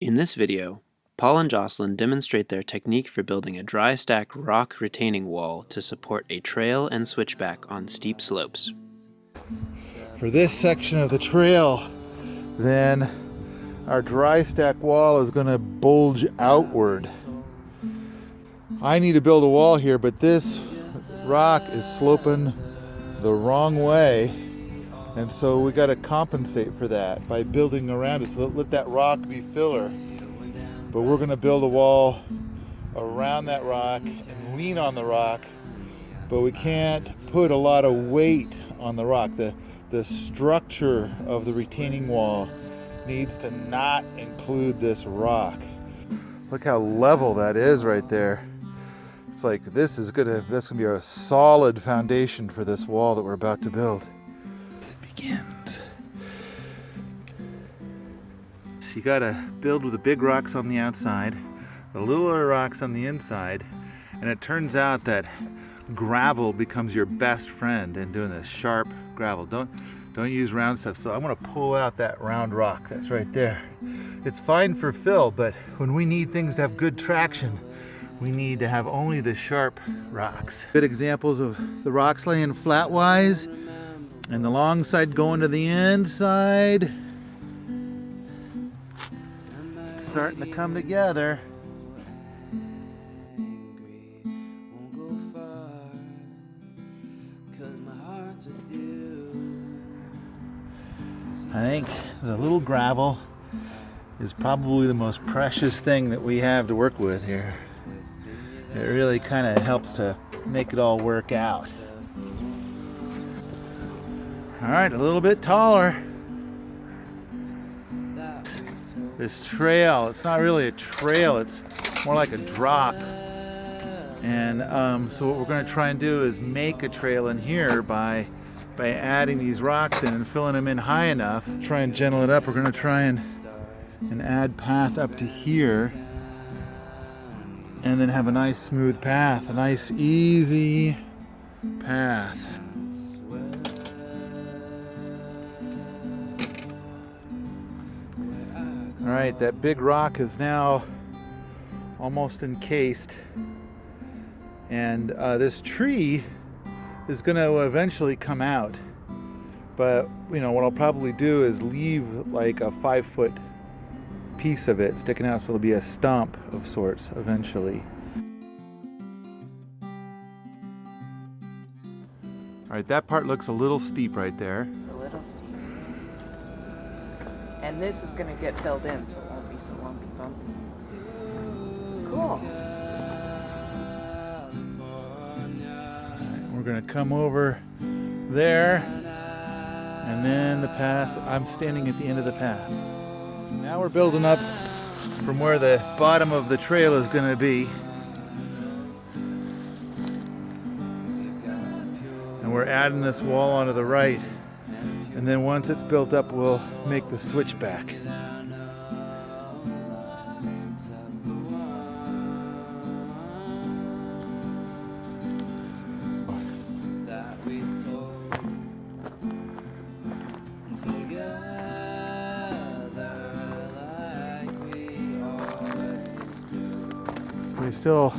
In this video, Paul and Jocelyn demonstrate their technique for building a dry stack rock retaining wall to support a trail and switchback on steep slopes. For this section of the trail, then our dry stack wall is going to bulge outward. I need to build a wall here, but this rock is sloping the wrong way, and so we got to compensate for that by building around it. So let that rock be filler, but we're going to build a wall around that rock and lean on the rock, but we can't put a lot of weight on the rock. The structure of the retaining wall needs to not include this rock. Look how level that is right there. It's like this is gonna be a solid foundation for this wall that we're about to build. It begins. So you gotta build with the big rocks on the outside, the littler rocks on the inside, and it turns out that gravel becomes your best friend in doing this, sharp gravel. Don't use round stuff. So I'm gonna pull out that round rock that's right there. It's fine for fill, but when we need things to have good traction, we need to have only the sharp rocks. Good examples of the rocks laying flatwise and the long side going to the inside. It's starting to come together. I think the little gravel is probably the most precious thing that we have to work with here. It really kind of helps to make it all work out. All right, a little bit taller. This trail, it's not really a trail, it's more like a drop. And so what we're going to try and do is make a trail in here by adding these rocks in and filling them in high enough. Try and gentle it up. We're going to try and add path up to here, and then have a nice smooth path, a nice easy path. All right, that big rock is now almost encased, and this tree is going to eventually come out, but what I'll probably do is leave like a 5-foot piece of it sticking out, so it'll be a stump of sorts eventually. All right, that part looks a little steep right there. It's a little steep. And this is going to get filled in, so it won't be so lumpy bumpy. Cool. We're going to come over there, and then the path. I'm standing at the end of the path. Now we're building up from where the bottom of the trail is going to be. And we're adding this wall onto the right. And then once it's built up, we'll make the switchback. We still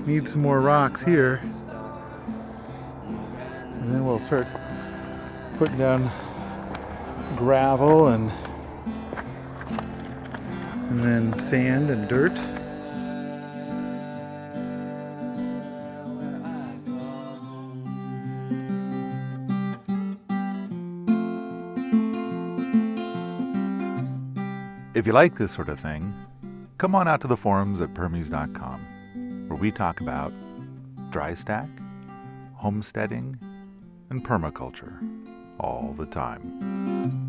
need some more rocks here, and then we'll start putting down gravel and then sand and dirt. If you like this sort of thing, come on out to the forums at permies.com, where we talk about dry stack, homesteading, and permaculture all the time.